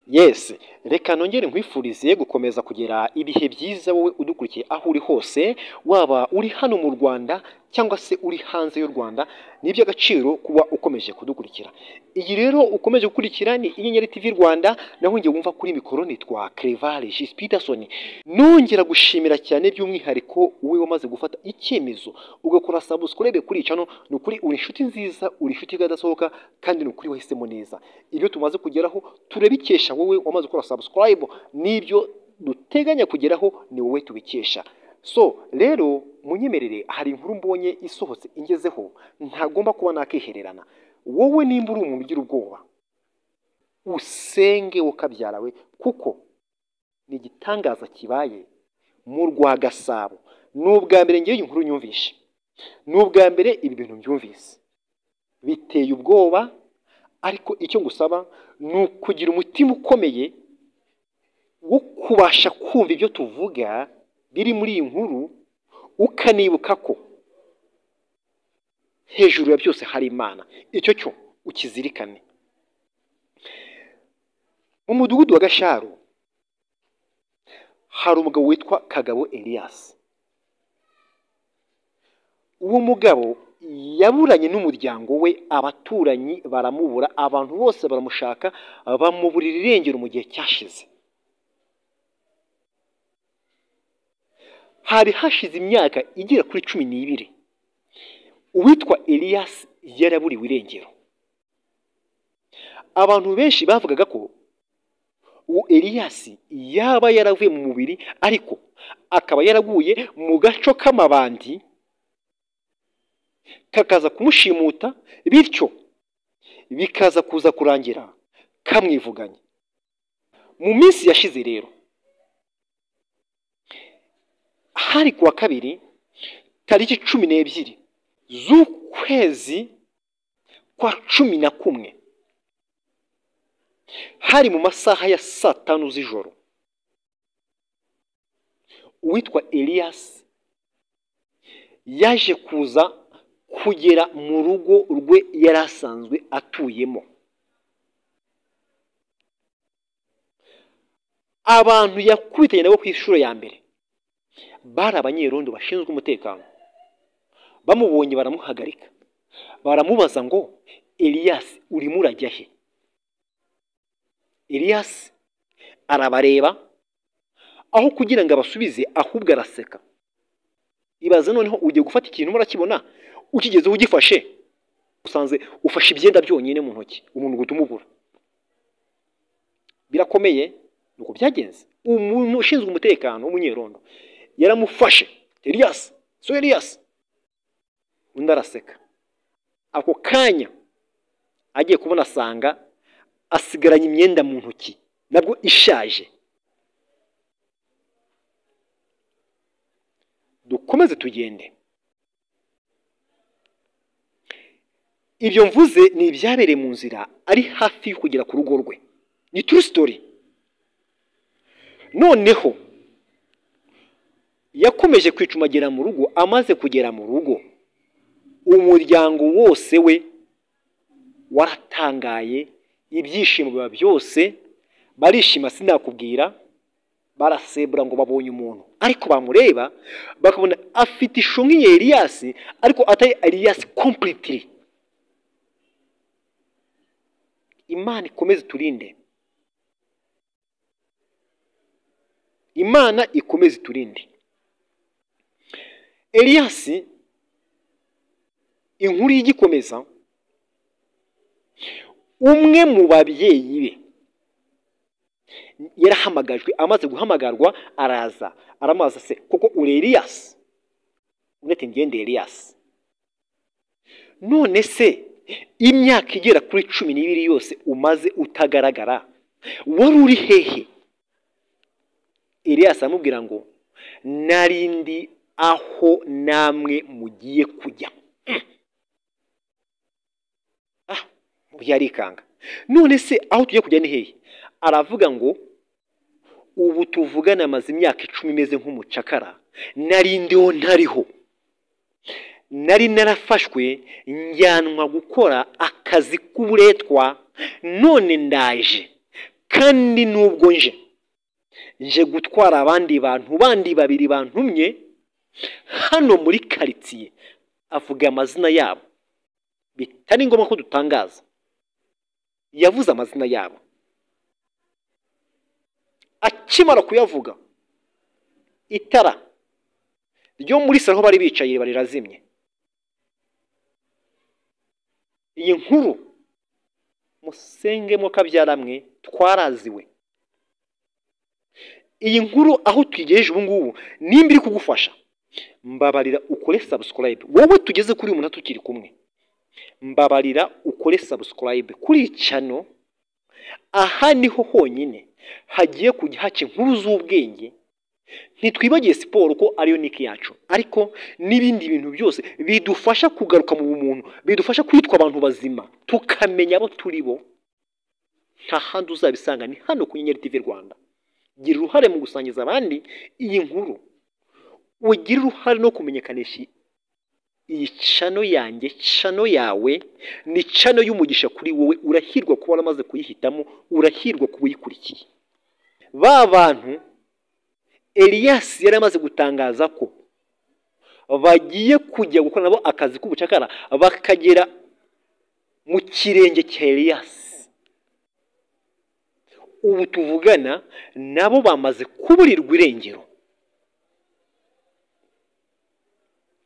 Yes, reka nongere nkwifurize gukomeza kugera ibihe byiza wowe udukurikiye aho uri hose, waba uri hano mu Rwanda cyangwa se uri hanze y'u Rwanda. Ni iby'agaciro kuba ukomeje kudukurikira. Iyi rero ukomeje gukurikira ni Inyenyeri TV Rwanda, naho ngiye wumva kuri mikoro nitwa Clever Regis Peterson. Nongera gushimira cyane by'umwihariko wowe wamaze gufata icyemezo ugakora subscribe kuri channel. Ni ukuri uri inshuti nziza, uri inshuti igadasohoka, kandi ni ukuri wahisemo neza. Ibyo tumaze kugeraho turabikesha wowe wamaze gukora subscribe, n'ibyo duteganya kugeraho ni wowe tubikesha. So rero munyemerere, hari inkuru mbonye isohotse ingezeho ntagomba kuba nakihererana. Wowe nimba uri umuntu ugira ubwoba, usenge ukabyarawe, kuko ni igitangaza kibaye mu Rwagasabo. N'ubwa mbere ngiye inkuru nyumvishe, n'ubwa mbere ibi bintu mbyumvise, biteye ubwoba. Ariko icyo ngusaba ni ukugira umutima ukomeye wo kubasha kumva ibyo tuvuga biri muri iyi nkuru, ukanibuka ko hejuru ya byose hari Imana. Icyo cyo ukizirikane. Mu mudugudu wa Gasharu hari umugabo witwa Kagabo Elias. Uwo mugabo yaburanye n'umuryango we, abaturanyi baramubura, abantu bose baramushaka, bamuburira irengero mu gihe cyashize. Hari hashize imyaka igera kuri 12 uwitwa Elias yaraburiwe irengero. Abantu benshi bavugaga ko uwo Elias yaba yaravuye mu mubiri, ariko akaba yaraguye mu gaco k'amabandi kakaza kumushimuta, bityo bikaza kuza kurangira kamwivuganye. Mu minsi yashize rero, hari kuwa kabiri tariki 12 z'ukwezi kwa 11, hari mu masaha ya 5 z'ijoro, uwitwa Elias yaje kuza kugera mu rugo rwe yari asanzwe atuyemo. Abantu yakubitanye nabo ku ishuro ya mbere bari abanyerondo bashinzwe umutekano. Bamubonye baramuhagarika, baramubaza ngo Elias urimo urajya he? Elias arabareba, aho kugira ngo abasubize ahubwo araseka. Ibaze noneho ugiye gufata ikintu murakibona, ukigezeho ugifashe usanze ufashe ibyenda byonyine mu ntoki, umuntu gutumubura. Birakomeye nuko byagenze. Umuntu ushinzwe umutekano w'umunyerondo yaramufashe. Elias, so Elias. Undi araseka. Ako kanya agiye kubona asanga asigaranye imyenda mu ntoki, nabwo ishaje. Dukomeze tugende. Ibyo mvuze ni ibyabereye mu nzira ari hafi yo kugera ku rugo rwe. Ni true story. Noneho yakomeje kwicumagera mu rugo. Amaze kugera mu rugo, umuryango wose we waratangaye, ibyishimo biba byose, barishima sinakubwira, barasebura ngo babonye umuntu. Ariko bamureba bakabona afite ishusho nk'iya Elias, ariko atari Elias completely. Imana ikomeze turinde. Imana ikomeze turinde. Elias inkuru yigikomeza, umwe mu babyeyi be yarahamagajwe. Amaze guhamagarwa araza, aramaza se koko uri Elias? Unete ngende Elias. None se imyaka igera kuri 12 yose umaze utagaragara, wari uri hehe? Elias amubwira ngo narindi aho namwe mugiye kujya. Yarikanga. None se aho tugiye kujya ni hehe? Aravuga ngo ubu tuvugana amaze imyaka 10 imeze nk'umucakara, narindiho ntariho. Nari narafashwe njyanwa gukora akazi k'uburetwa, none ndaje kandi nubwo nje gutwara abandi bantu bandi babiri bantumye hano muri karitsiye, avuga amazina yabo bitari ngombwa ko dutangaza, yavuze amazina yabo. Akimara kuyavuga, itara ryo muri salo bari bicaye barirazimye. Iyi nkuru musengemo kabyaramwe twaraziwe. Iyi nkuru aho tugejeje ubu ngubu nimba iri kugufasha, mbabarira ukore subscribe. Wowe tugeze kuri umuntu tukiri kumwe, mbabarira ukore subscribe kuri channel. Aha niho honyine hagiye kujya haca inkuru z'ubwenge. Ntitwibagiye siporo ko ariyo niki yacu, ariko n'ibindi bintu byose bidufasha kugaruka mu bumuntu, bidufasha kwitwa abantu bazima, tukamenya abo turi bo. Nta handi uzabisanga, ni hano ku Nyenyeri TV Rwanda. Gira uruhare mu gusangiza abandi iyi nkuru, ugira uruhare no kumenyekanisha iyi channel yanjye. Channel yawe ni channel y'umugisha kuri wowe. Urahirwa kuba waramaze kuyihitamo, urahirwa kuba uyikurikiye. Ba bantu Elias yari amaze gutangaza ko bagiye kujya gukora nabo akazi k'ubucakara, bakagera mu kirenge cya Elias. Ubu tuvugana nabo bamaze kuburirwa irengero,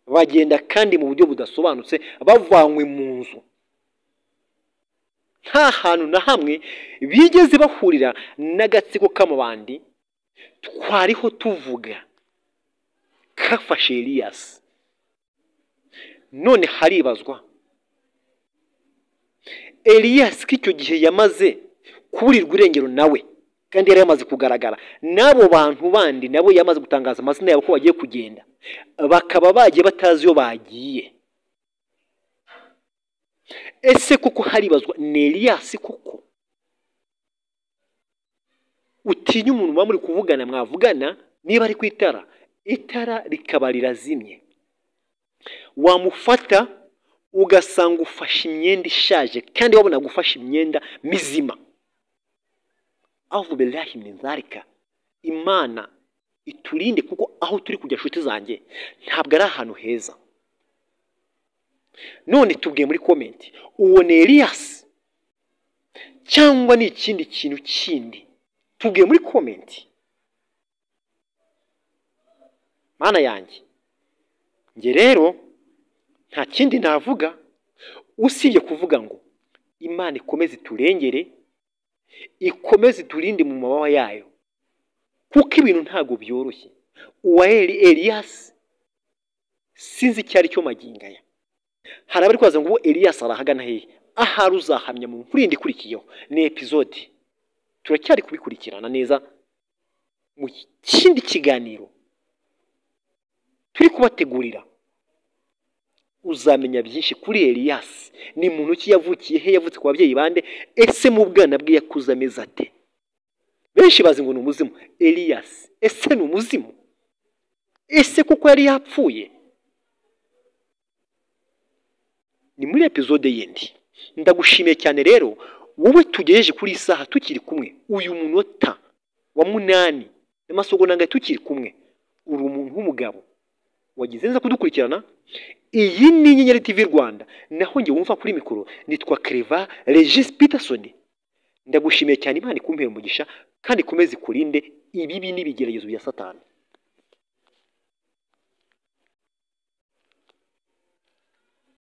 bagenda kandi mu buryo budasobanutse, bavanywe mu nzu. Nta hantu na hamwe bigeze bahurira n'agatsiko k'amabandi twariho tuvuga kafashe Elias. None haribazwa Elias k'icyo gihe yamaze kuburirwa irengero nawe, kandi yari yamaze kugaragara. N'abo bantu bandi nabo yamaze gutangaza amazina yabo ko bagiye kugenda, bakaba bagiye batazi yo bagiye. Ese kuko haribazwa ni Elias koko? Utinya umuntu muba muri kuvugana, mwavugana niba ari ku itara rikaba rirazimye, wamufata ugasanga ufashe imyenda ishaje kandi wabona gufasha imyenda mizima. Avu billahi min zalika. Imana iturinde, kuko aho turi kujya nshuti zanjye ntabwo ari ahantu heza. None tubwiye muri comment, uwo ni Elias cyangwa ni ikindi kintu kindi? Tubwiye muri comment. Mana yanjye, nge rero nta kindi navuga usibye kuvuga ngo Imana ikomeze turengere, ikomeze turinde mu mababa yayo, kuko ibintu ntago byoroshye. Uwa Elias sinzi icyari cyo magingaya. Hari abari kwaza ngo Elias arahagana hehe. Ahari uzahamya mu nkuru yindi ikurikiyeho, ni episode turacyari kubikurikirana neza mu kindi kiganiro turi kubategurira. Uzamenya byinshi kuri Elias. Ni muntu ki, yavukiye he, yavutse ku babyeyi bande, ese mu bwana bwe yakuze ameze ate? Benshi bazi ngo ni umuzimu. Elias ese ni umuzimu? Ese kuko yari yapfuye? Ni muri episode yindi. Ndagushimiye cyane rero wowe tugejeje kuri isaha tukiri kumwe, uyu munota wa 8 n'amasogonanga tukiri kumwe. Uri umuntu w'umugabo wagize neza kudukurikirana. Iyi ni Nyenyeri TV Rwanda, naho nge wumva kuri mikoro nitwa Clever Regis Peterson. Ndagushimiye cyane, Imana ikumpere umugisha kandi ikomeze kurinde ibibi n'ibigeragezo bya Satani.